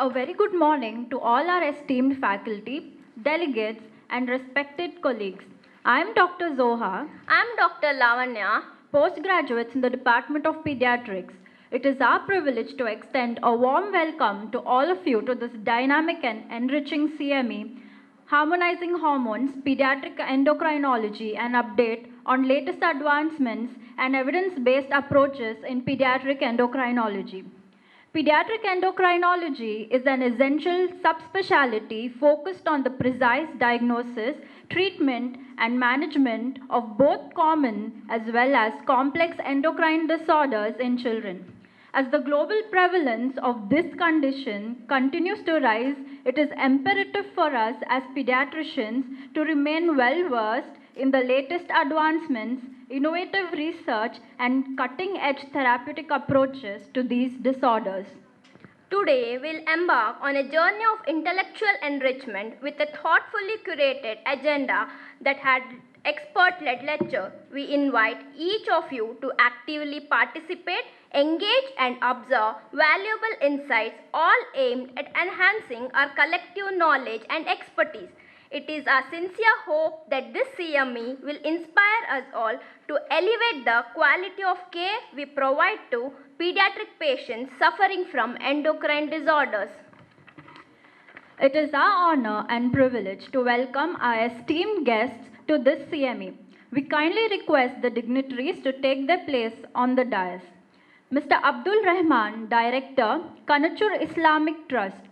A very good morning to all our esteemed faculty, delegates, and respected colleagues. I am Dr. Zoha. I am Dr. Lavanya, Postgraduates in the Department of Pediatrics. It is our privilege to extend a warm welcome to all of you to this dynamic and enriching CME, Harmonizing Hormones, Pediatric Endocrinology, and update on latest advancements and evidence-based approaches in pediatric endocrinology. Pediatric endocrinology is an essential subspecialty focused on the precise diagnosis, treatment, and management of both common as well as complex endocrine disorders in children. As the global prevalence of this condition continues to rise, it is imperative for us as pediatricians to remain well versed in the latest advancements, innovative research, and cutting-edge therapeutic approaches to these disorders. Today we'll embark on a journey of intellectual enrichment with a thoughtfully curated agenda that had expert-led lecture. We invite each of you to actively participate, engage and observe valuable insights, all aimed at enhancing our collective knowledge and expertise. It is our sincere hope that this CME will inspire us all to elevate the quality of care we provide to pediatric patients suffering from endocrine disorders. It is our honor and privilege to welcome our esteemed guests to this CME. We kindly request the dignitaries to take their place on the dais. Mr. Abdul Rahman, Director, Kanachur Islamic Trust.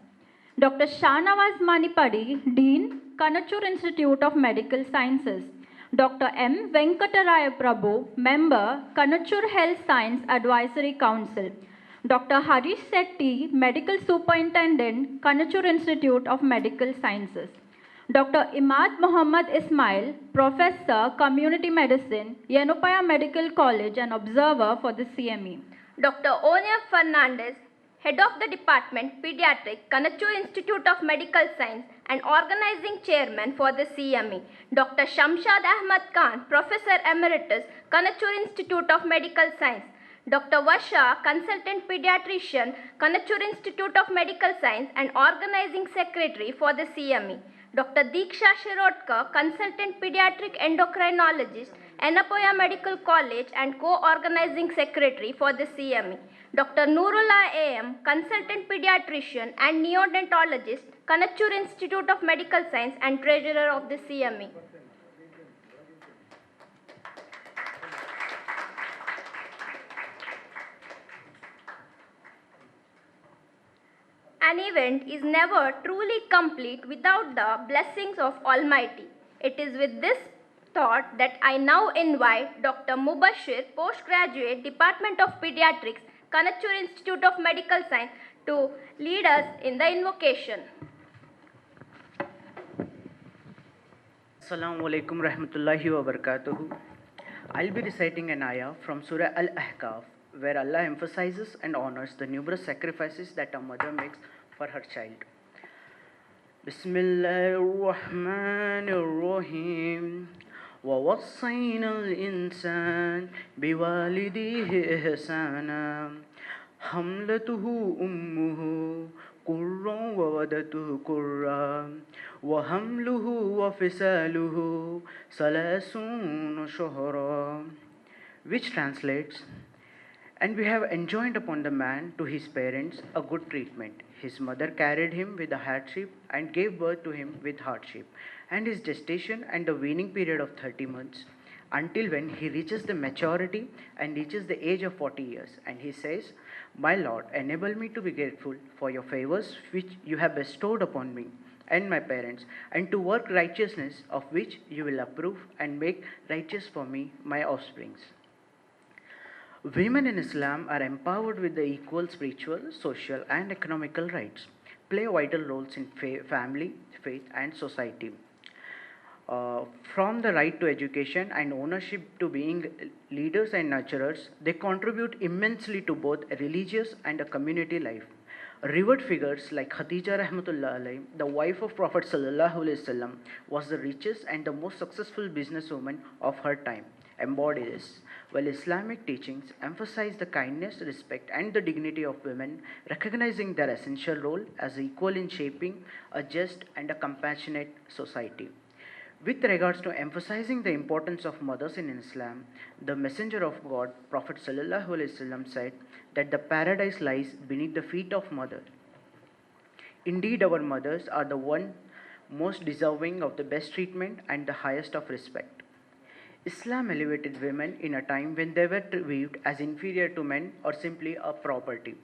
Dr. Shahnawaz Manipadi, Dean, Kanachur Institute of Medical Sciences. Dr. M. Venkataraya Prabhu, Member, Kanachur Health Science Advisory Council. Dr. Harish Setti, Medical Superintendent, Kanachur Institute of Medical Sciences. Dr. Imad Muhammad Ismail, Professor, Community Medicine, Yenopaya Medical College and Observer for the CME. Dr. Onya Fernandez, Head of the Department, Pediatric, Kanachur Institute of Medical Science and Organizing Chairman for the CME. Dr. Shamshad Ahmad Khan, Professor Emeritus, Kanachur Institute of Medical Science. Dr. Vasha, Consultant Pediatrician, Kanachur Institute of Medical Science and Organizing Secretary for the CME. Dr. Diksha Shirodkar, Consultant Pediatric Endocrinologist, Anapoya Medical College and Co-Organizing Secretary for the CME. Dr. Nurullah A.M., Consultant Pediatrician and Neonatologist, Kanachur Institute of Medical Science and Treasurer of the CME. An event is never truly complete without the blessings of Almighty. It is with this thought that I now invite Dr. Mubashir, Postgraduate, Department of Pediatrics, Kanachur Institute of Medical Science, to lead us in the invocation. Assalamu alaikum rahmatullahi wa barakatuhu. I'll be reciting an ayah from Surah Al-Ahqaf, where Allah emphasizes and honors the numerous sacrifices that a mother makes for her child. Bismillahir Rahmanir Rahim. وَوَصَّيْنَا الْإِنسَانَ بِوَالِدِيهِ إِحْسَانًا حَمْلَتُهُ أُمُّهُ كُرًّا وَوَلَدَتْهُ كُرًّا وَحَمْلُهُ وَفِصَالُهُ ثَلَاثُونَ شَهْرًا, which translates, and we have enjoined upon the man to his parents a good treatment. His mother carried him with a hardship and gave birth to him with hardship, and his gestation and the weaning period of 30 months, until when he reaches the maturity and reaches the age of 40 years. And he says, My Lord, enable me to be grateful for your favors which you have bestowed upon me and my parents, and to work righteousness of which you will approve, and make righteous for me my offsprings. Women in Islam are empowered with the equal spiritual, social, and economical rights, play vital roles in family, faith, and society. From the right to education and ownership to being leaders and nurturers, they contribute immensely to both religious and a community life. Revered figures like Khadija Rahmatullah alayhi, the wife of Prophet Sallallahu Alaihi Wasallam, was the richest and the most successful businesswoman of her time. embody this. While Islamic teachings emphasize the kindness, respect, and the dignity of women, recognizing their essential role as equal in shaping a just and a compassionate society. With regards to emphasizing the importance of mothers in Islam, the Messenger of God, Prophet Sallallahu Alaihi Wasallam, said that the paradise lies beneath the feet of mother. Indeed, our mothers are the one most deserving of the best treatment and the highest of respect. Islam elevated women in a time when they were viewed as inferior to men or simply a property.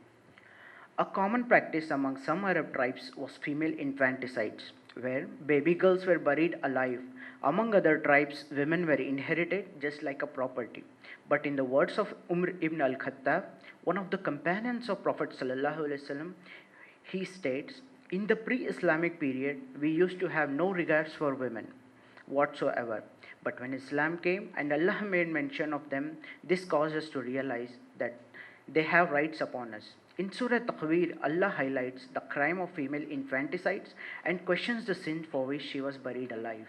A common practice among some Arab tribes was female infanticides, where baby girls were buried alive. Among other tribes, women were inherited just like a property. But in the words of Umar ibn al-Khattab, one of the companions of Prophet Sallallahu Alaihi Wasallam, he states, in the pre-Islamic period, we used to have no regards for women whatsoever. But when Islam came and Allah made mention of them, this caused us to realize that they have rights upon us. In Surah Taqweer, Allah highlights the crime of female infanticides and questions the sin for which she was buried alive.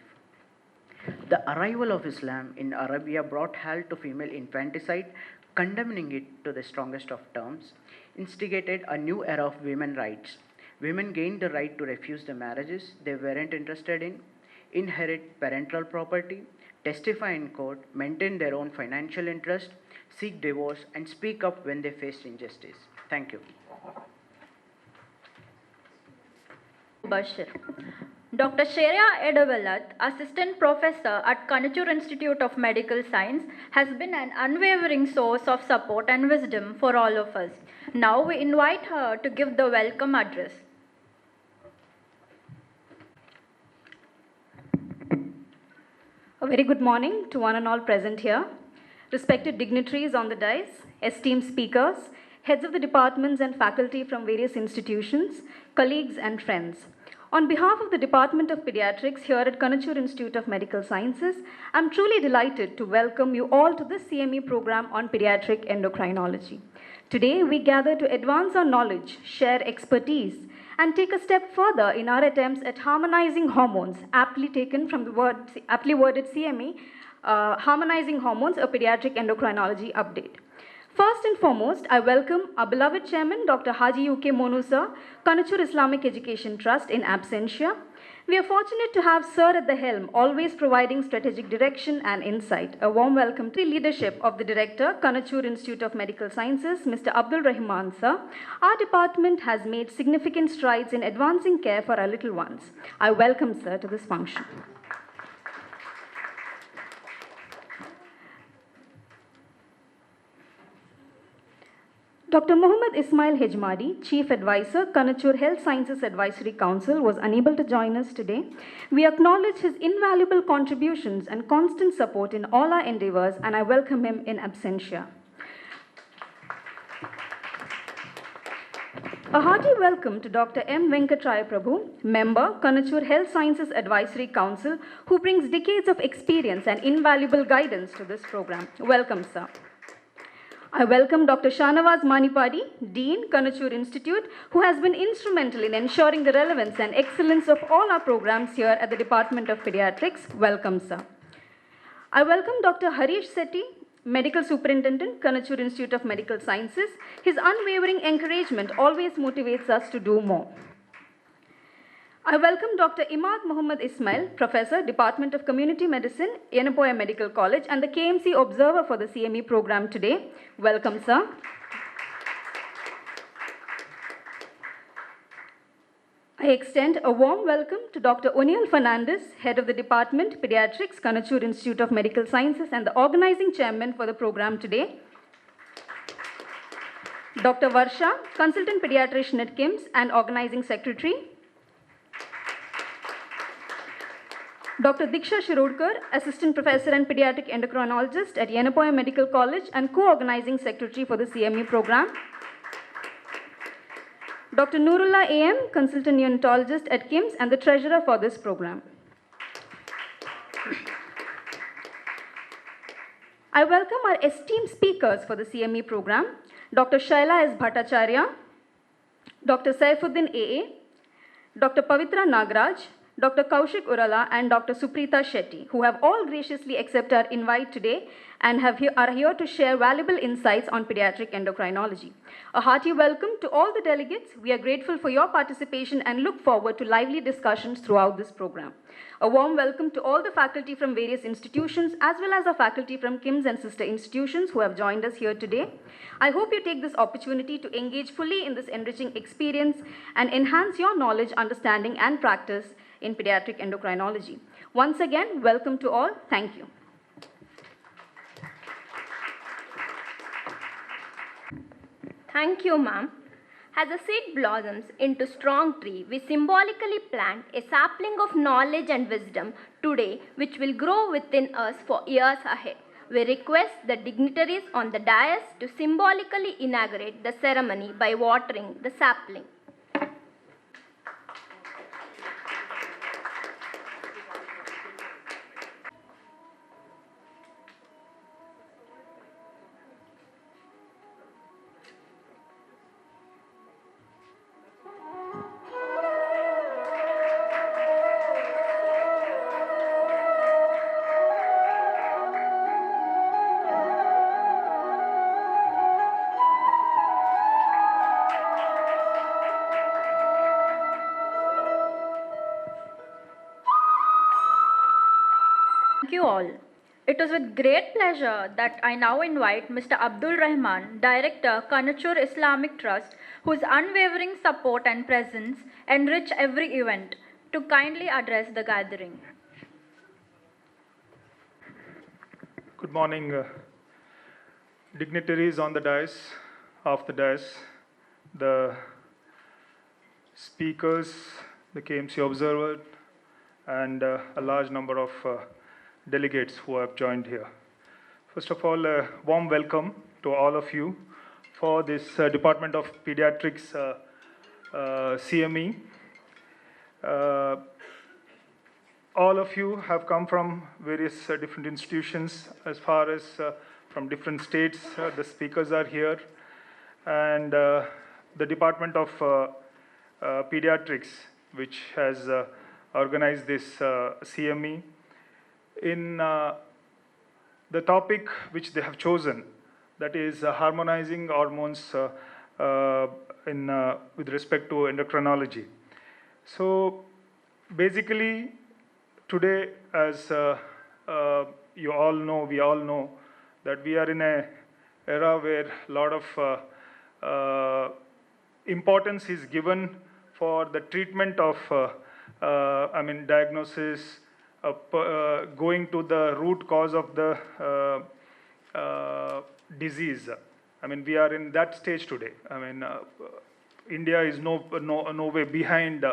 The arrival of Islam in Arabia brought halt to female infanticide, condemning it to the strongest of terms, instigated a new era of women's rights. Women gained the right to refuse the marriages they weren't interested in, inherit parental property, testify in court, maintain their own financial interest, seek divorce, and speak up when they face injustice. Thank you. Bashir. Dr. Sheria Edavelat, Assistant Professor at Kanachur Institute of Medical Science, has been an unwavering source of support and wisdom for all of us. Now we invite her to give the welcome address. A very good morning to one and all present here, respected dignitaries on the dais, esteemed speakers, heads of the departments and faculty from various institutions, colleagues and friends. On behalf of the Department of Pediatrics here at Kanachur Institute of Medical Sciences, I'm truly delighted to welcome you all to this CME program on pediatric endocrinology. Today, we gather to advance our knowledge, share expertise, and take a step further in our attempts at harmonizing hormones, aptly taken from the aptly worded CME, Harmonizing Hormones, a Pediatric Endocrinology Update. First and foremost, I welcome our beloved Chairman, Dr. Haji UK Monu Sir, Kanachur Islamic Education Trust in absentia. We are fortunate to have Sir at the helm, always providing strategic direction and insight. A warm welcome to the leadership of the Director, Kanachur Institute of Medical Sciences, Mr. Abdul Rahman Sir. Our department has made significant strides in advancing care for our little ones. I welcome Sir to this function. Dr. Muhammad Ismail Hejmadi, Chief Advisor, Kanachur Health Sciences Advisory Council, was unable to join us today. We acknowledge his invaluable contributions and constant support in all our endeavors, and I welcome him in absentia. A hearty welcome to Dr. M. Venkatraya Prabhu, Member, Kanachur Health Sciences Advisory Council, who brings decades of experience and invaluable guidance to this program. Welcome, sir. I welcome Dr. Shanawaz Manipadi, Dean, Kanachur Institute, who has been instrumental in ensuring the relevance and excellence of all our programs here at the Department of Pediatrics. Welcome, sir. I welcome Dr. Harish Sethi, Medical Superintendent, Kanachur Institute of Medical Sciences. His unwavering encouragement always motivates us to do more. I welcome Dr. Imad Muhammad Ismail, Professor, Department of Community Medicine, Yenapoya Medical College, and the KMC Observer for the CME program today. Welcome, sir. I extend a warm welcome to Dr. O'Neill Fernandez, Head of the Department, Pediatrics, Kanachur Institute of Medical Sciences, and the Organizing Chairman for the program today. Dr. Varsha, Consultant Pediatrician at KIMS and Organizing Secretary. Dr. Diksha Shirudkar, Assistant Professor and Pediatric Endocrinologist at Yenapoya Medical College and Co-Organizing Secretary for the CME program. Dr. Nurullah AM, Consultant Neonatologist at KIMS and the Treasurer for this program. I welcome our esteemed speakers for the CME program, Dr. Shaila S. Bhattacharya, Dr. Saifuddin AA, Dr. Pavitra Nagraj, Dr. Kaushik Urala and Dr. Suprita Shetty, who have all graciously accepted our invite today and are here to share valuable insights on pediatric endocrinology. A hearty welcome to all the delegates. We are grateful for your participation and look forward to lively discussions throughout this program. A warm welcome to all the faculty from various institutions as well as the faculty from KIMS and sister institutions who have joined us here today. I hope you take this opportunity to engage fully in this enriching experience and enhance your knowledge, understanding and practice in pediatric endocrinology. Once again, welcome to all. Thank you. Thank you, ma'am. As a seed blossoms into strong tree, we symbolically plant a sapling of knowledge and wisdom today, which will grow within us for years ahead. We request the dignitaries on the dais to symbolically inaugurate the ceremony by watering the sapling. Thank you all. It is with great pleasure that I now invite Mr. Abdul Rahman, Director, Kanachur Islamic Trust, whose unwavering support and presence enrich every event, to kindly address the gathering. Good morning, dignitaries on the dais, off the dais, the speakers, the KMC observer, and a large number of delegates who have joined here. First of all, a warm welcome to all of you for this Department of Pediatrics CME. All of you have come from various different institutions, as far as from different states. The speakers are here, and the Department of Pediatrics, which has organized this CME, in the topic which they have chosen, that is harmonizing hormones with respect to endocrinology. So basically, today, as you all know, we all know that we are in an era where a lot of importance is given for the treatment of, diagnosis, going to the root cause of the disease. We are in that stage today. India is no way behind.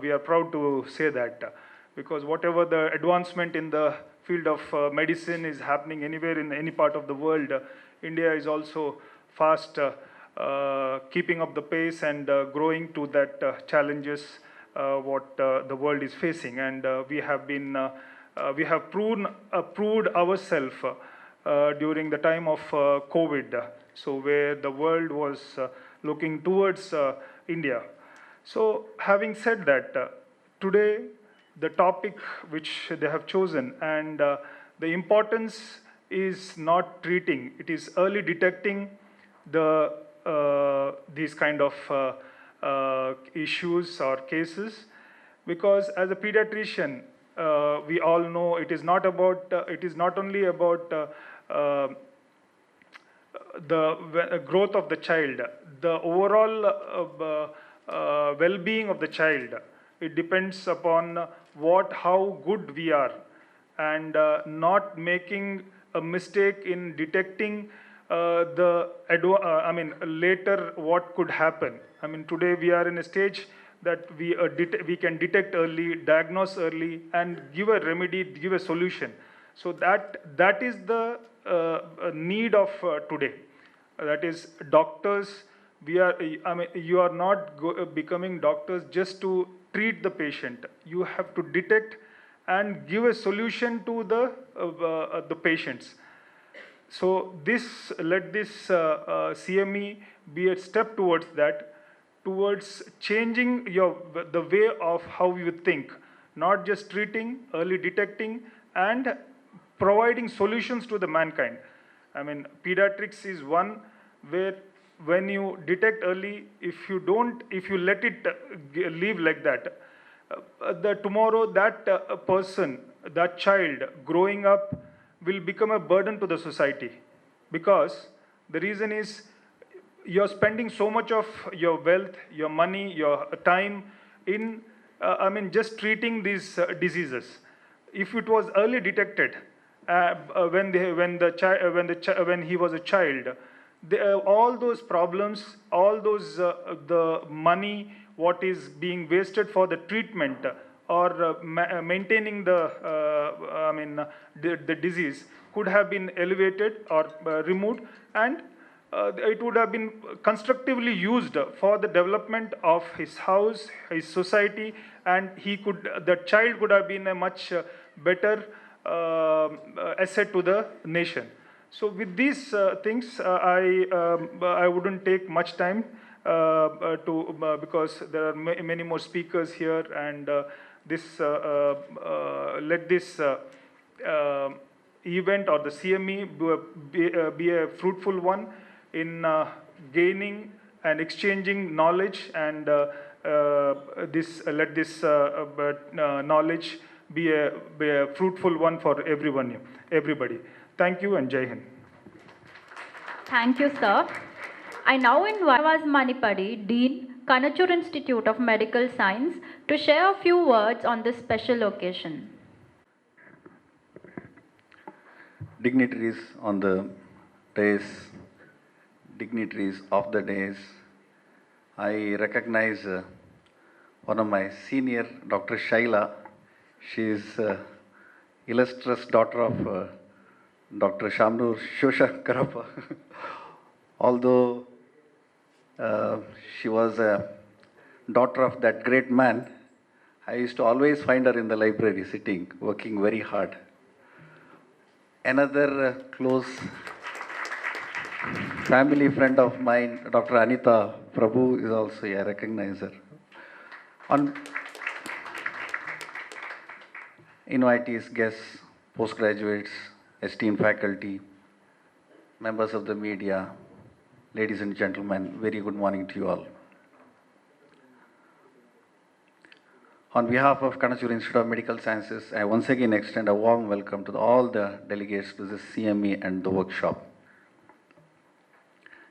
We are proud to say that, because whatever the advancement in the field of medicine is happening anywhere in any part of the world, India is also fast keeping up the pace and growing to that challenges what the world is facing. And we have proved ourselves during the time of COVID, so where the world was looking towards India. So having said that, today the topic which they have chosen, and the importance is not treating, it is early detecting these kind of issues or cases, because as a pediatrician, we all know it is not only about the growth of the child, the overall well-being of the child. It depends upon how good we are, and not making a mistake in detecting later what could happen. Today we are in a stage that we can detect early, diagnose early, and give a remedy, give a solution. So that is the need of today. That is, doctors. You are not becoming doctors just to treat the patient. You have to detect and give a solution to the patients. So let this CME be a step towards that, towards changing the way of how you think, not just treating, early detecting, and providing solutions to the mankind. I mean, pediatrics is one where when you detect early, if you let it live like that, tomorrow that person, that child growing up will become a burden to the society, because the reason is you're spending so much of your wealth, your money, your time in, just treating these diseases. If it was early detected when he was a child, all those problems, all those the money what is being wasted for the treatment or maintaining the disease could have been elevated or removed, and it would have been constructively used for the development of his house, his society, and the child could have been a much better asset to the nation. So with these things, I wouldn't take much time because there are many more speakers here, and let this event or the CME be a fruitful one in gaining and exchanging knowledge, and let this knowledge be a fruitful one for everybody. Thank you, and Jai Hind. Thank you, sir. I now invite Manipadi, Dean, Kanachur Institute of Medical Science, to share a few words on this special occasion. Dignitaries on the dais, dignitaries of the dais, I recognize one of my senior, Dr. Shaila. She is illustrious daughter of Dr. Shamnur Shoshakarappa. Although she was a daughter of that great man, I used to always find her in the library sitting, working very hard. Another close family friend of mine, Dr. Anita Prabhu, is also a recognizer. On invitees, guests, postgraduates, esteemed faculty, members of the media, ladies and gentlemen, very good morning to you all. On behalf of Kanachur Institute of Medical Sciences, I once again extend a warm welcome to all the delegates to this CME and the workshop.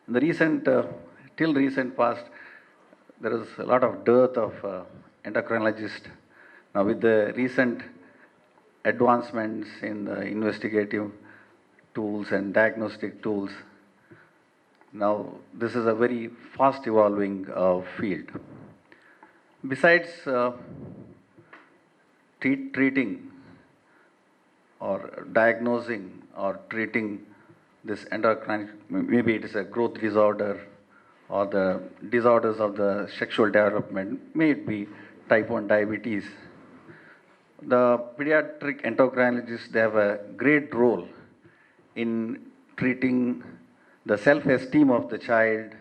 In the till recent past, there is a lot of dearth of endocrinologists. Now with the recent advancements in the investigative tools and diagnostic tools, now this is a very fast evolving field. Besides treating or diagnosing or treating this endocrine, maybe it is a growth disorder or the disorders of the sexual development, may it be type 1 diabetes. The pediatric endocrinologists, they have a great role in treating the self-esteem of the child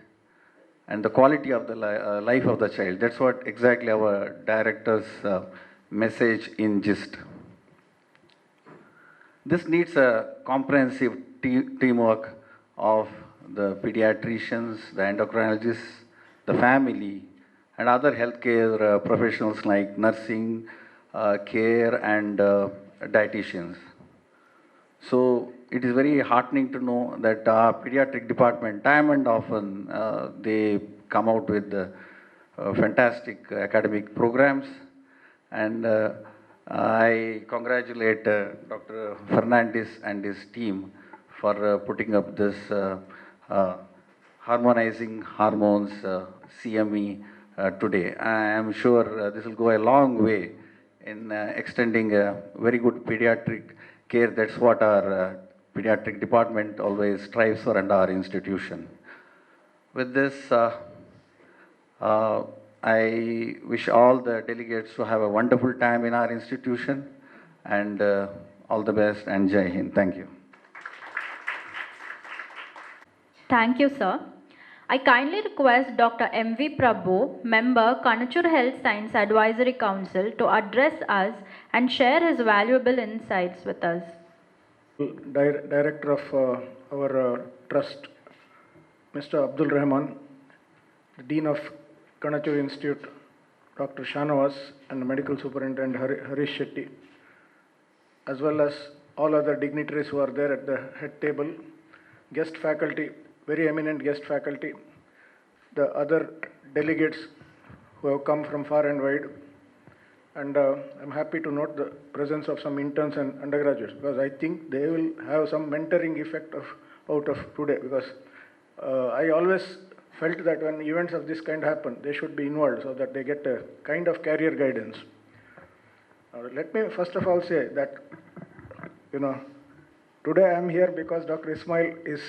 and the quality of the life of the child. That's what exactly our director's message in gist. This needs a comprehensive teamwork of the pediatricians, the endocrinologists, the family, and other healthcare professionals like nursing, care, and dietitians. So it is very heartening to know that our pediatric department, time and often, they come out with fantastic academic programs. And I congratulate Dr. Fernandez and his team for putting up this Harmonizing Hormones CME today. I am sure this will go a long way in extending a very good pediatric care. That's what our pediatric department always strives for, and our institution. With this, I wish all the delegates to have a wonderful time in our institution, and all the best, and Jai Hind. Thank you. Thank you, sir. I kindly request Dr. M.V. Prabhu, member Kanachur Health Science Advisory Council, to address us and share his valuable insights with us. Director of our trust, Mr. Abdul Rahman, the Dean of Kanachur Institute, Dr. Shanavas, and the Medical Superintendent Harish Shetty, as well as all other dignitaries who are there at the head table, guest faculty, very eminent guest faculty, the other delegates who have come from far and wide, and I'm happy to note the presence of some interns and undergraduates, because I think they will have some mentoring effect out of today, because I always felt that when events of this kind happen, they should be involved so that they get a kind of career guidance. Let me first of all say that, today I am here because Dr. Ismail is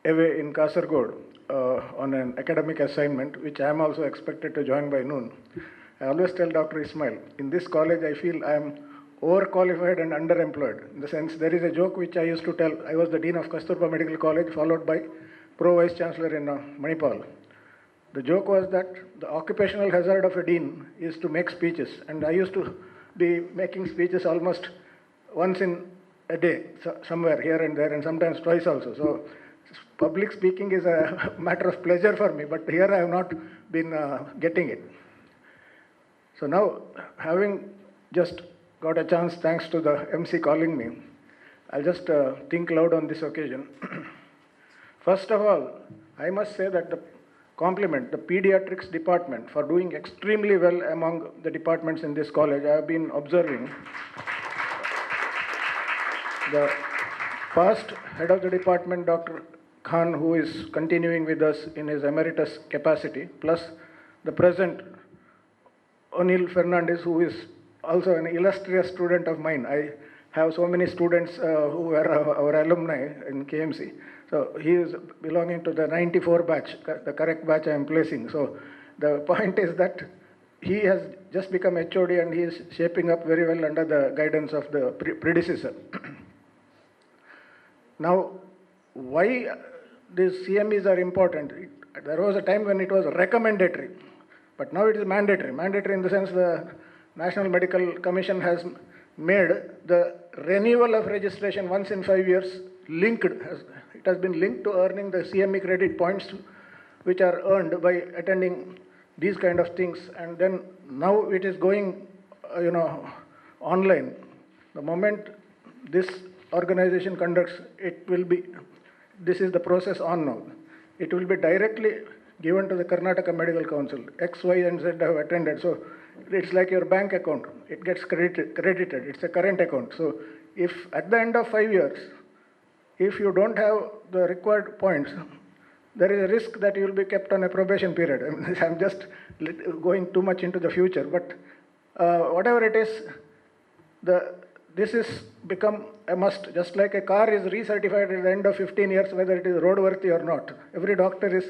away in Kasargod on an academic assignment, which I am also expected to join by noon. I always tell Dr. Ismail, in this college I feel I am overqualified and underemployed. In the sense, there is a joke which I used to tell. I was the Dean of Kasturba Medical College, followed by Pro-Vice Chancellor in Manipal. The joke was that the occupational hazard of a dean is to make speeches, and I used to be making speeches almost once in a day, somewhere here and there, and sometimes twice also. So public speaking is a matter of pleasure for me, but here I have not been getting it. So now, having just got a chance, thanks to the MC calling me, I'll just think loud on this occasion. First of all, I must say that compliment the pediatrics department for doing extremely well among the departments in this college. I have been observing the past head of the department, Dr. Khan, who is continuing with us in his emeritus capacity, plus the present O'Neill Fernandez, who is also an illustrious student of mine. I have so many students who are our alumni in KMC. So he is belonging to the 94 batch, the correct batch I am placing. So the point is that he has just become HOD and he is shaping up very well under the guidance of the predecessor. Now, why these CMEs are important? There was a time when it was recommendatory, but now it is mandatory. Mandatory in the sense the National Medical Commission has made the renewal of registration once in 5 years linked. It has been linked to earning the CME credit points which are earned by attending these kind of things. And then now it is going, online. The moment this organization conducts, it will be, this is the process on now. It will be directly given to the Karnataka Medical Council. X, Y, and Z have attended. So it's like your bank account. It gets credited. It's a current account. So if at the end of 5 years, if you don't have the required points, there is a risk that you will be kept on a probation period. I mean, I'm just going too much into the future, but whatever it is, this is become a must. Just like a car is recertified at the end of 15 years, whether it is roadworthy or not. Every doctor is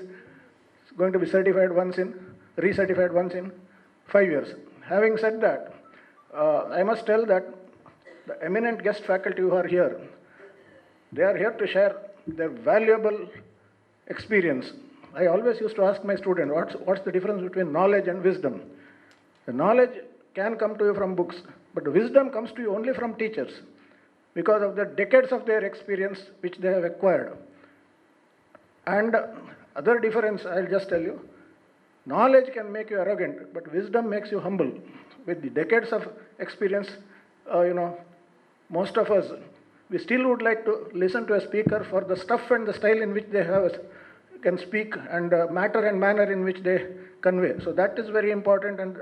going to be recertified once in 5 years. Having said that, I must tell that the eminent guest faculty who are here, they are here to share their valuable experience. I always used to ask my student, what's the difference between knowledge and wisdom? The knowledge can come to you from books, but the wisdom comes to you only from teachers because of the decades of their experience which they have acquired. And other difference, I'll just tell you, knowledge can make you arrogant, but wisdom makes you humble. With the decades of experience, most of us, we still would like to listen to a speaker for the stuff and the style in which they can speak and matter and manner in which they convey. So that is very important, and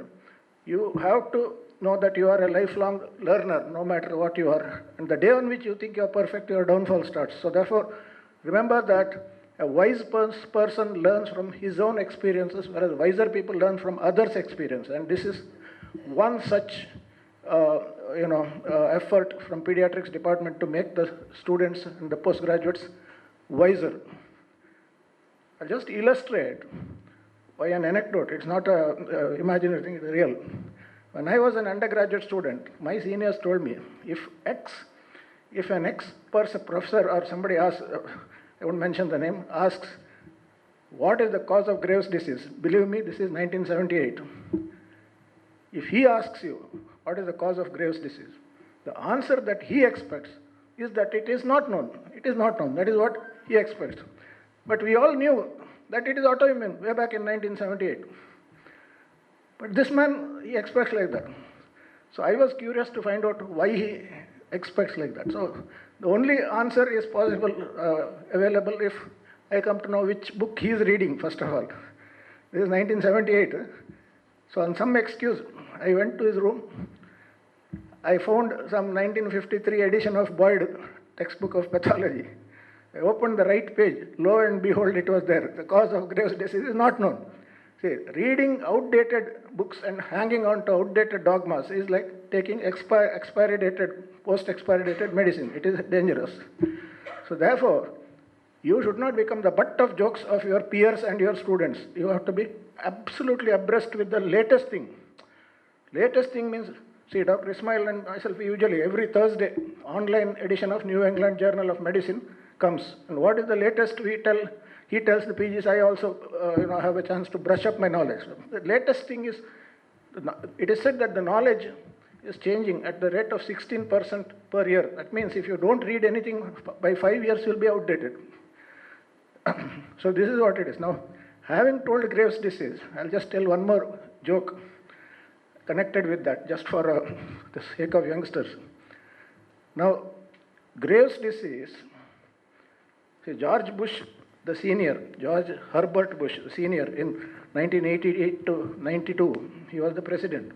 you have to know that you are a lifelong learner, no matter what you are. And the day on which you think you are perfect, your downfall starts. So therefore, remember that a wise person learns from his own experiences, whereas wiser people learn from others' experience. And this is one such effort from pediatrics department to make the students and the postgraduates wiser. I'll just illustrate by an anecdote. It's not an imaginary thing, it's real. When I was an undergraduate student, my seniors told me, if an professor or somebody asks, I won't mention the name, asks, what is the cause of Graves' disease? Believe me, this is 1978. If he asks you, what is the cause of Graves' disease? The answer that he expects is that it is not known. It is not known. That is what he expects. But we all knew that it is autoimmune way back in 1978. But this man, he expects like that. So I was curious to find out why he expects like that. So the only answer is possible, available if I come to know which book he is reading, first of all. This is 1978. So on some excuse, I went to his room. I found some 1953 edition of Boyd, textbook of pathology. I opened the right page. Lo and behold, it was there. The cause of Graves' disease is not known. See, reading outdated books and hanging on to outdated dogmas is like taking post-expiry dated medicine. It is dangerous. So therefore, you should not become the butt of jokes of your peers and your students. You have to be absolutely abreast with the latest thing. Latest thing means, see, Dr. Ismail and myself, usually every Thursday, online edition of New England Journal of Medicine comes. And what is the latest we tell? He tells the PGs, I also have a chance to brush up my knowledge. The latest thing is, it is said that the knowledge is changing at the rate of 16% per year. That means if you don't read anything, by 5 years you'll be outdated. So this is what it is. Now, having told Graves' disease, I'll just tell one more joke connected with that, just for the sake of youngsters. Now, Graves' disease, see, George Bush, the senior, George Herbert Bush, the senior, in 1988 to 92, he was the president.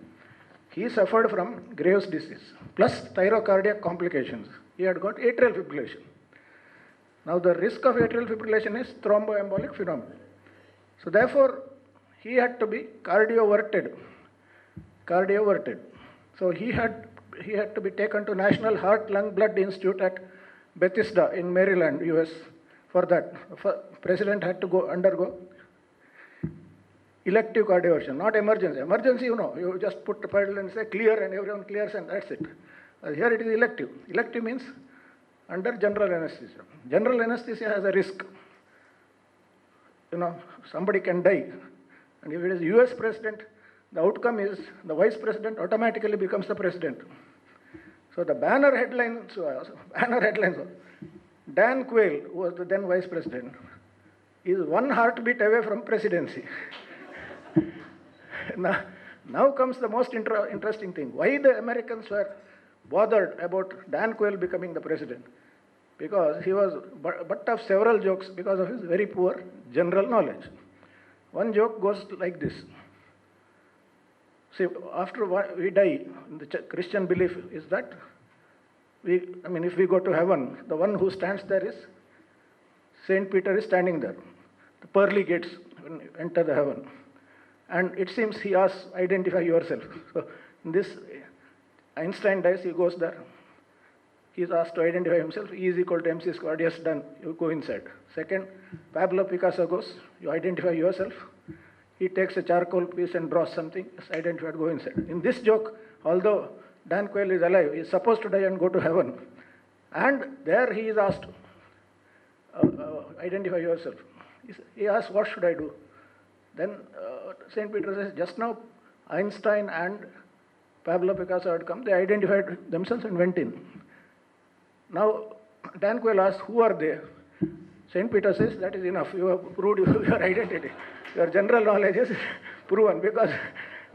He suffered from Graves' disease, plus thyrocardiac complications. He had got atrial fibrillation. Now, the risk of atrial fibrillation is thromboembolic phenomenon. So, therefore, he had to be cardioverted. So, he had to be taken to National Heart, Lung, Blood Institute at Bethesda in Maryland, US. For that, president had to undergo elective cardioversion, not emergency. Emergency, you just put the pedal and say clear and everyone clears and that's it. Here it is elective. Elective means under general anesthesia. General anesthesia has a risk. Somebody can die. And if it is US president, the outcome is the vice president automatically becomes the president. So the banner headlines were, Dan Quayle, who was the then vice president, is one heartbeat away from presidency. Now comes the most interesting thing. Why the Americans were bothered about Dan Quayle becoming the president? Because he was butt of several jokes because of his very poor general knowledge. One joke goes like this. See, after we die, the Christian belief is that if we go to heaven, the one who stands there is Saint Peter is standing there. The pearly gates when you enter the heaven. And it seems he asks, identify yourself. So in this, Einstein dies, he goes there. He is asked to identify himself. E is equal to MC squared. Yes, done. You go inside. Second, Pablo Picasso goes. You identify yourself. He takes a charcoal piece and draws something. Yes, identified. Go inside. In this joke, although Dan Quayle is alive, he is supposed to die and go to heaven. And there he is asked, identify yourself. He asks, what should I do? Then St. Peter says, just now Einstein and Pablo Picasso had come. They identified themselves and went in. Now, Dan Quayle asks, who are they? St. Peter says, that is enough. You have proved your identity. Your general knowledge is proven because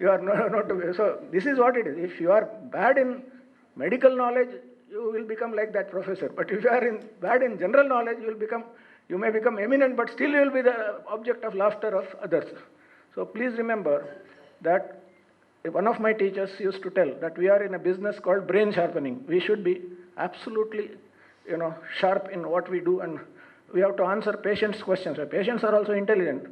you are not to be. So, this is what it is. If you are bad in medical knowledge, you will become like that professor. But if you are bad in general knowledge, you may become eminent, but still you will be the object of laughter of others. So, please remember that one of my teachers used to tell that we are in a business called brain sharpening. We should be absolutely, sharp in what we do, and we have to answer patients' questions. Patients are also intelligent.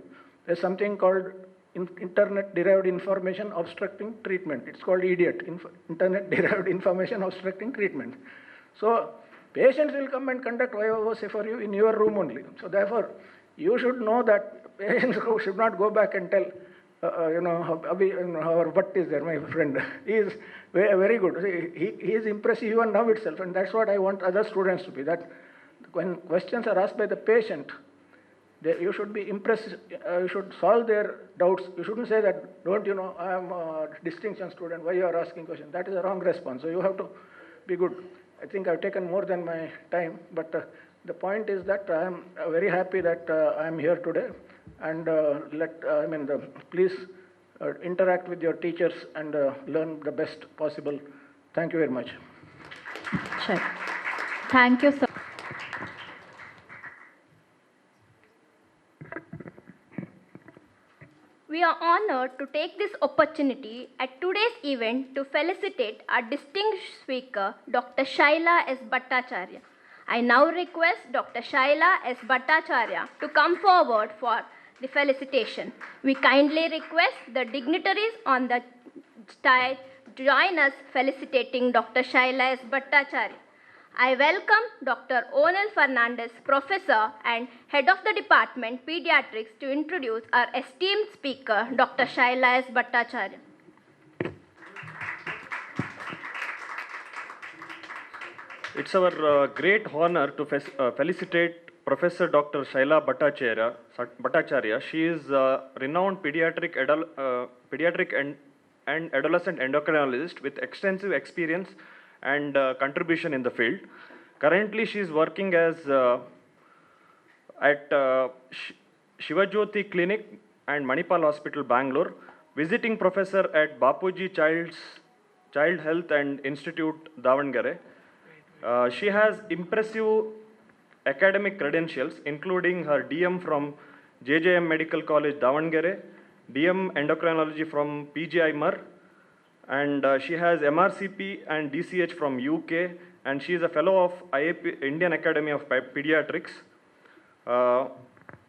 There's something called Internet-Derived Information Obstructing Treatment. It's called IDIOT, Internet-Derived Information Obstructing Treatment. So, patients will come and conduct YOOC for you in your room only. So, therefore, you should know that patients should not go back and tell, our butt is there, my friend. He is very good. He is impressive even now itself, and that's what I want other students to be. That when questions are asked by the patient, You should be impressed, you should solve their doubts. You shouldn't say that, don't you know, I am a distinction student, why you are asking questions? That is a wrong response. So you have to be good. I think I've taken more than my time, but the point is that I am very happy that I am here today. And please interact with your teachers and learn the best possible. Thank you very much. Sure. Thank you, sir. We are honored to take this opportunity at today's event to felicitate our distinguished speaker, Dr. Shaila S. Bhattacharya. I now request Dr. Shaila S. Bhattacharya to come forward for the felicitation. We kindly request the dignitaries on the stage to join us felicitating Dr. Shaila S. Bhattacharya. I welcome Dr. Onel Fernandez, Professor and Head of the Department, Pediatrics, to introduce our esteemed speaker, Dr. Shaila S. Bhattacharya. It's our great honor to felicitate Professor Dr. Shaila Bhattacharya. She is a renowned pediatric and adolescent endocrinologist with extensive experience and contribution in the field. Currently, she is working as at Shivajyoti Clinic and Manipal Hospital, Bangalore, visiting professor at Bapuji Child Health and Institute, Davangere. She has impressive academic credentials, including her DM from JJM Medical College, Davangere, DM Endocrinology from PGI Mer, and she has MRCP and DCH from UK, and she is a fellow of IAP, Indian Academy of Pediatrics.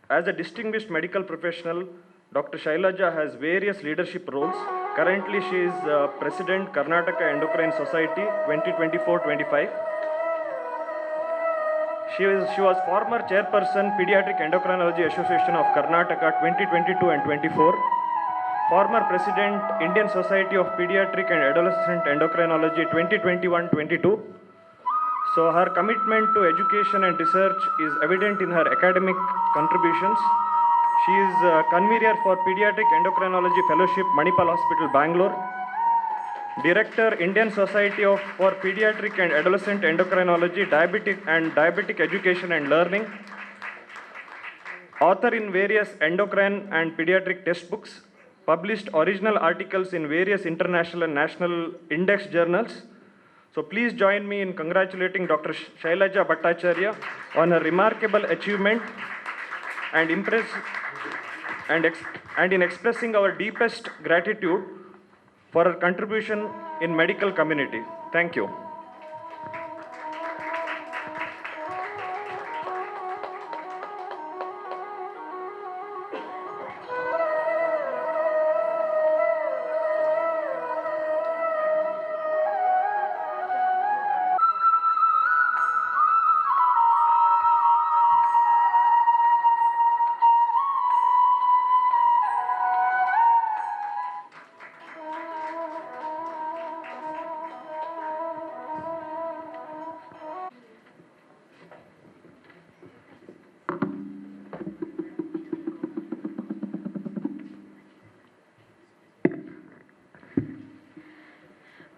As a distinguished medical professional, Dr. Shailaja has various leadership roles. Currently, she is President, Karnataka Endocrine Society 2024-25. She was former chairperson, Pediatric Endocrinology Association of Karnataka 2022 and 24. Former President, Indian Society of Pediatric and Adolescent Endocrinology 2021-22. So her commitment to education and research is evident in her academic contributions. She is convener for Pediatric Endocrinology Fellowship, Manipal Hospital, Bangalore. Director, Indian Society for Pediatric and Adolescent Endocrinology, Diabetic Education and Learning. Author in various endocrine and pediatric textbooks. Published original articles in various international and national index journals. So please join me in congratulating Dr. Shailaja Bhattacharya on her remarkable achievement and in expressing our deepest gratitude for her contribution in medical community. Thank you.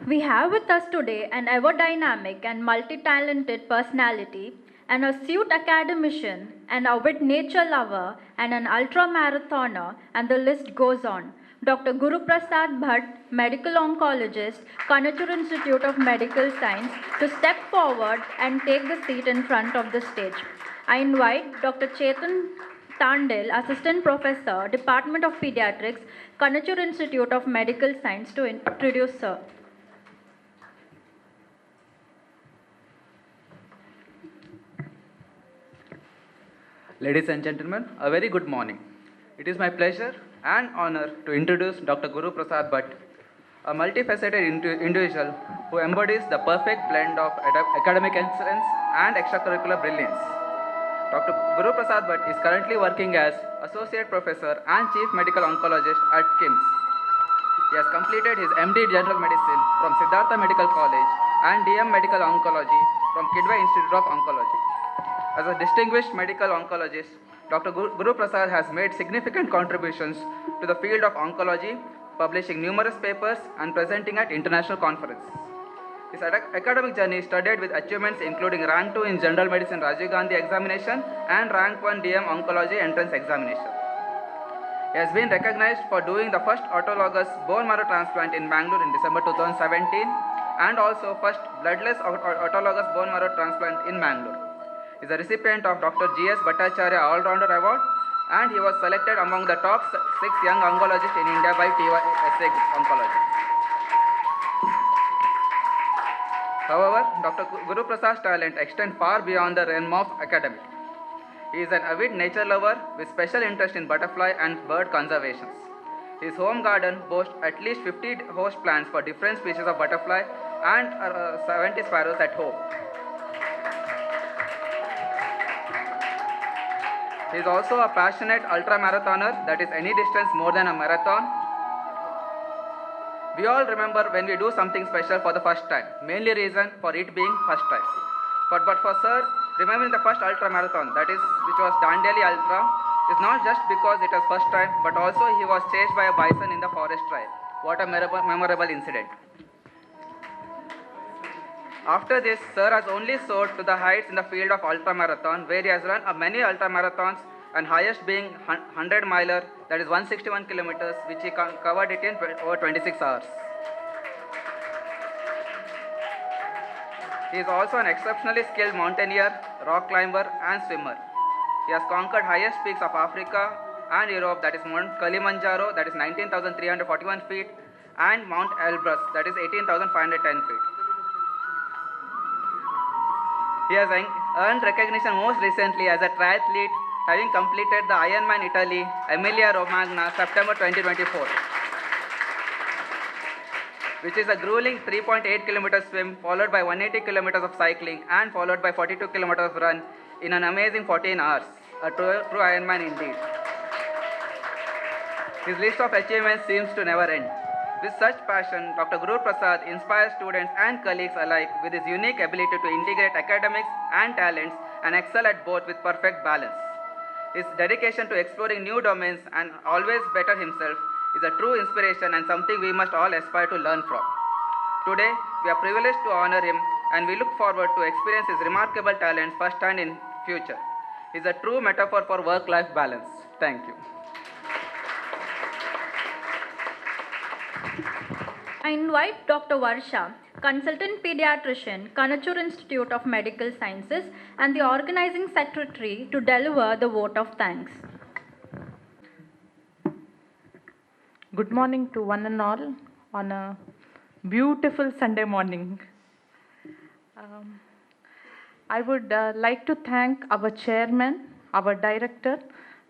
We have with us today an ever-dynamic and multi-talented personality, an astute academician, an avid nature lover, and an ultra-marathoner, and the list goes on. Dr. Guru Prasad Bhatt, medical oncologist, Kanachur Institute of Medical Science, to step forward and take the seat in front of the stage. I invite Dr. Chetan Tandil, Assistant Professor, Department of Pediatrics, Kanachur Institute of Medical Science, to introduce Sir. Ladies and gentlemen, a very good morning. It is my pleasure and honor to introduce Dr. Guru Prasad Bhatt, a multifaceted individual who embodies the perfect blend of academic excellence and extracurricular brilliance. Dr. Guru Prasad Bhatt is currently working as Associate Professor and Chief Medical Oncologist at KIMS. He has completed his MD General Medicine from Siddhartha Medical College and DM Medical Oncology from Kidway Institute of Oncology. As a distinguished medical oncologist, Dr. Guru Prasad has made significant contributions to the field of oncology, publishing numerous papers and presenting at international conferences. His academic journey studied with achievements including rank 2 in General Medicine Rajiv Gandhi examination and rank 1 DM Oncology entrance examination. He has been recognized for doing the first autologous bone marrow transplant in Bangalore in December 2017 and also first bloodless autologous bone marrow transplant in Bangalore. He is a recipient of Dr. G.S. Bhattacharya All-Rounder Award and he was selected among the top 6 young oncologists in India by TYSA Oncology. However, Dr. Guru Prasad's talent extends far beyond the realm of academic. He is an avid nature lover with special interest in butterfly and bird conservation. His home garden boasts at least 50 host plants for different species of butterfly and 70 sparrows at home. He is also a passionate ultra-marathoner, that is any distance more than a marathon. We all remember when we do something special for the first time, mainly reason for it being first time. But for Sir, remembering the first ultra-marathon, that is, which was Dandeli Ultra, is not just because it was first time, but also he was chased by a bison in the forest trail. What a memorable incident. After this, Sir has only soared to the heights in the field of ultra-marathon, where he has run many ultra-marathons, and highest being 100-miler, that is 161 kilometers, which he covered it in over 26 hours. He is also an exceptionally skilled mountaineer, rock climber, and swimmer. He has conquered highest peaks of Africa and Europe, that is Mount Kilimanjaro, that is 19,341 feet, and Mount Elbrus, that is 18,510 feet. He has earned recognition most recently as a triathlete, having completed the Ironman Italy, Emilia Romagna, September 2024, which is a grueling 3.8 kilometer swim, followed by 180 kilometers of cycling, and followed by 42 kilometers of run in an amazing 14 hours. A true Ironman indeed. His list of achievements seems to never end. With such passion, Dr. Guru Prasad inspires students and colleagues alike with his unique ability to integrate academics and talents and excel at both with perfect balance. His dedication to exploring new domains and always better himself is a true inspiration and something we must all aspire to learn from. Today, we are privileged to honor him and we look forward to experience his remarkable talents firsthand in future. He is a true metaphor for work-life balance. Thank you. I invite Dr. Varsha, Consultant Pediatrician, Kanachur Institute of Medical Sciences, and the Organizing Secretary to deliver the vote of thanks. Good morning to one and all on a beautiful Sunday morning. I would like to thank our chairman, our director,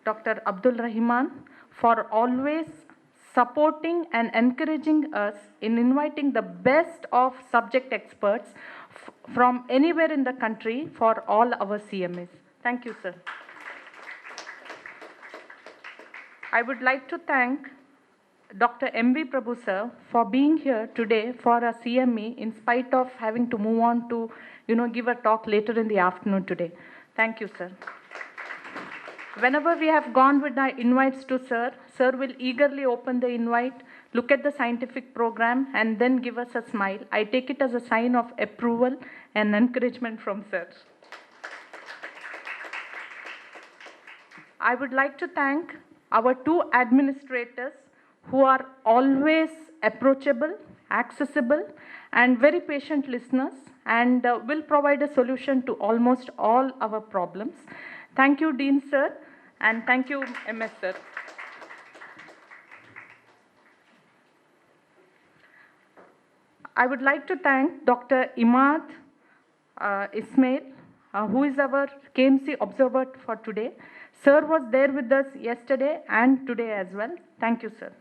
Dr. Abdul Rahman, for always supporting and encouraging us in inviting the best of subject experts from anywhere in the country for all our CMEs. Thank you, sir. I would like to thank Dr. M.V. Prabhu, sir, for being here today for a CME in spite of having to move on to, give a talk later in the afternoon today. Thank you, sir. Whenever we have gone with our invites to sir, sir will eagerly open the invite, look at the scientific program, and then give us a smile. I take it as a sign of approval and encouragement from sir. I would like to thank our two administrators who are always approachable, accessible, and very patient listeners, and will provide a solution to almost all our problems. Thank you, Dean sir, and thank you, MS sir. I would like to thank Dr. Imad Ismail, who is our KMC observer for today. Sir was there with us yesterday and today as well. Thank you, sir.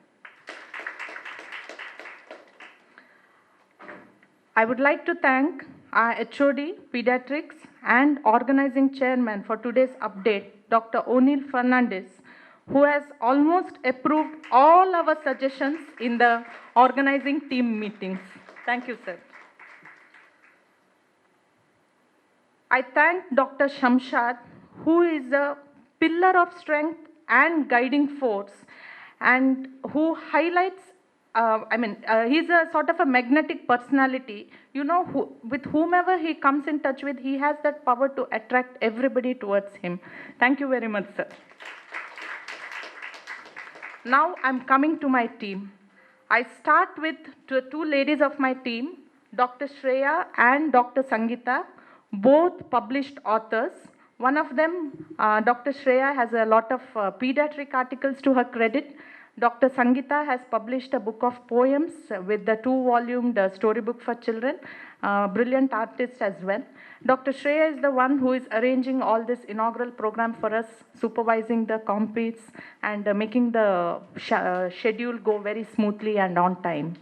I would like to thank our HOD, Pediatrics, and organizing chairman for today's update, Dr. O'Neill Fernandez, who has almost approved all our suggestions in the organizing team meetings. Thank you, sir. I thank Dr. Shamshad, who is a pillar of strength and guiding force, and who highlights, he's a sort of a magnetic personality. You know, with whomever he comes in touch with, he has that power to attract everybody towards him. Thank you very much, sir. Now I'm coming to my team. I start with two ladies of my team, Dr. Shreya and Dr. Sangeeta, both published authors. One of them, Dr. Shreya, has a lot of pediatric articles to her credit. Dr. Sangeeta has published a book of poems with the 2-volumed storybook for children, brilliant artist as well. Dr. Shreya is the one who is arranging all this inaugural program for us, supervising the competes and making the schedule go very smoothly and on time.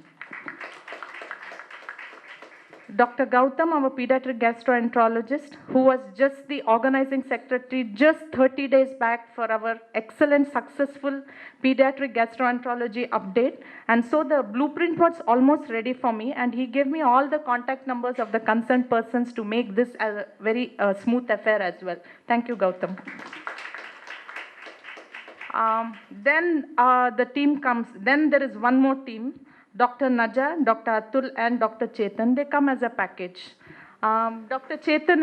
Dr. Gautam, our pediatric gastroenterologist, who was just the organizing secretary just 30 days back for our excellent, successful pediatric gastroenterology update. And so the blueprint was almost ready for me, and he gave me all the contact numbers of the concerned persons to make this a very smooth affair as well. Thank you, Gautam. Then the team comes, then there is one more team. Dr. Naja, Dr. Atul, and Dr. Chetan, they come as a package. Dr. Chetan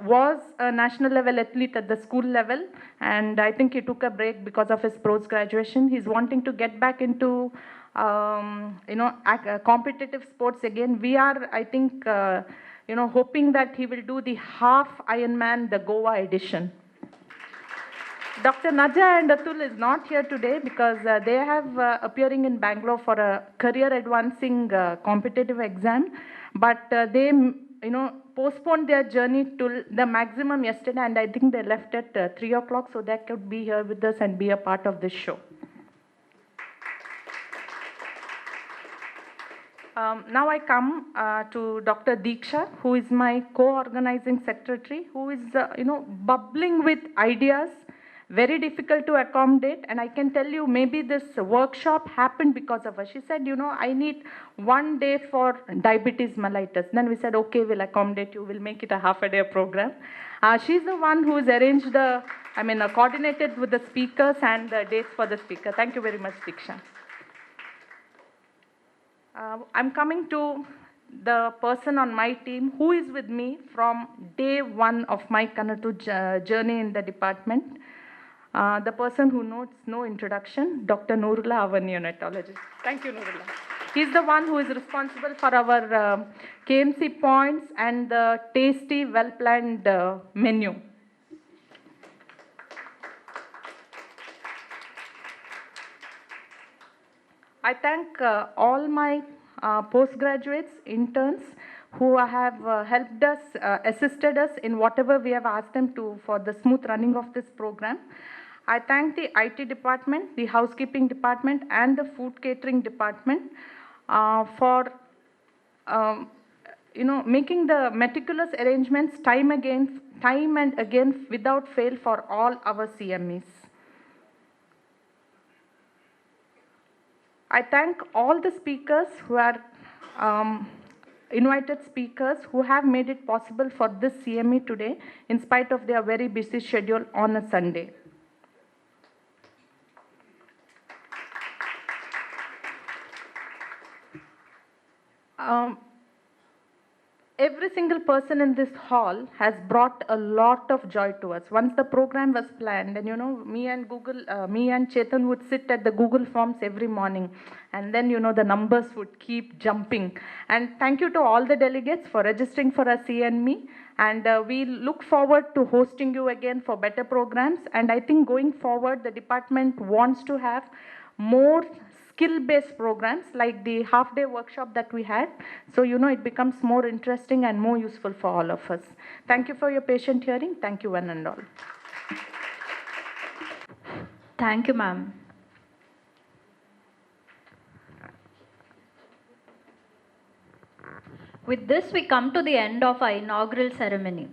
was a national level athlete at the school level, and I think he took a break because of his post-graduation. He's wanting to get back into competitive sports again. We are, I think, hoping that he will do the half Ironman, the Goa edition. Dr. Naja and Atul is not here today because they have appearing in Bangalore for a career advancing competitive exam, but they postponed their journey to the maximum yesterday, and I think they left at 3 o'clock, so they could be here with us and be a part of this show. Now I come to Dr. Deeksha, who is my co-organizing secretary, who is bubbling with ideas, very difficult to accommodate. And I can tell you, maybe this workshop happened because of her. She said, I need 1 day for diabetes mellitus. Then we said, okay, we'll accommodate you. We'll make it a half-a-day program. She's the one who's arranged coordinated with the speakers and the dates for the speaker. Thank you very much, Diksha. I'm coming to the person on my team who is with me from day one of my Kanachur journey in the department. The person who knows no introduction, Dr. Nurullah, our neonatologist. Thank you, Nurullah. He's the one who is responsible for our KMC points and the tasty, well-planned menu. I thank all my postgraduates, interns, who have helped us, assisted us in whatever we have asked them to for the smooth running of this program. I thank the IT department, the housekeeping department, and the food catering department for making the meticulous arrangements time and again without fail for all our CMEs. I thank all the speakers who are invited speakers who have made it possible for this CME today in spite of their very busy schedule on a Sunday. Every single person in this hall has brought a lot of joy to us. Once the program was planned, and me and Chetan would sit at the Google Forms every morning, and then the numbers would keep jumping. And thank you to all the delegates for registering for our CME, and we look forward to hosting you again for better programs. And I think going forward, the department wants to have more skill-based programs like the half-day workshop that we had. So, it becomes more interesting and more useful for all of us. Thank you for your patient hearing. Thank you, one and all. Thank you, ma'am. With this, we come to the end of our inaugural ceremony.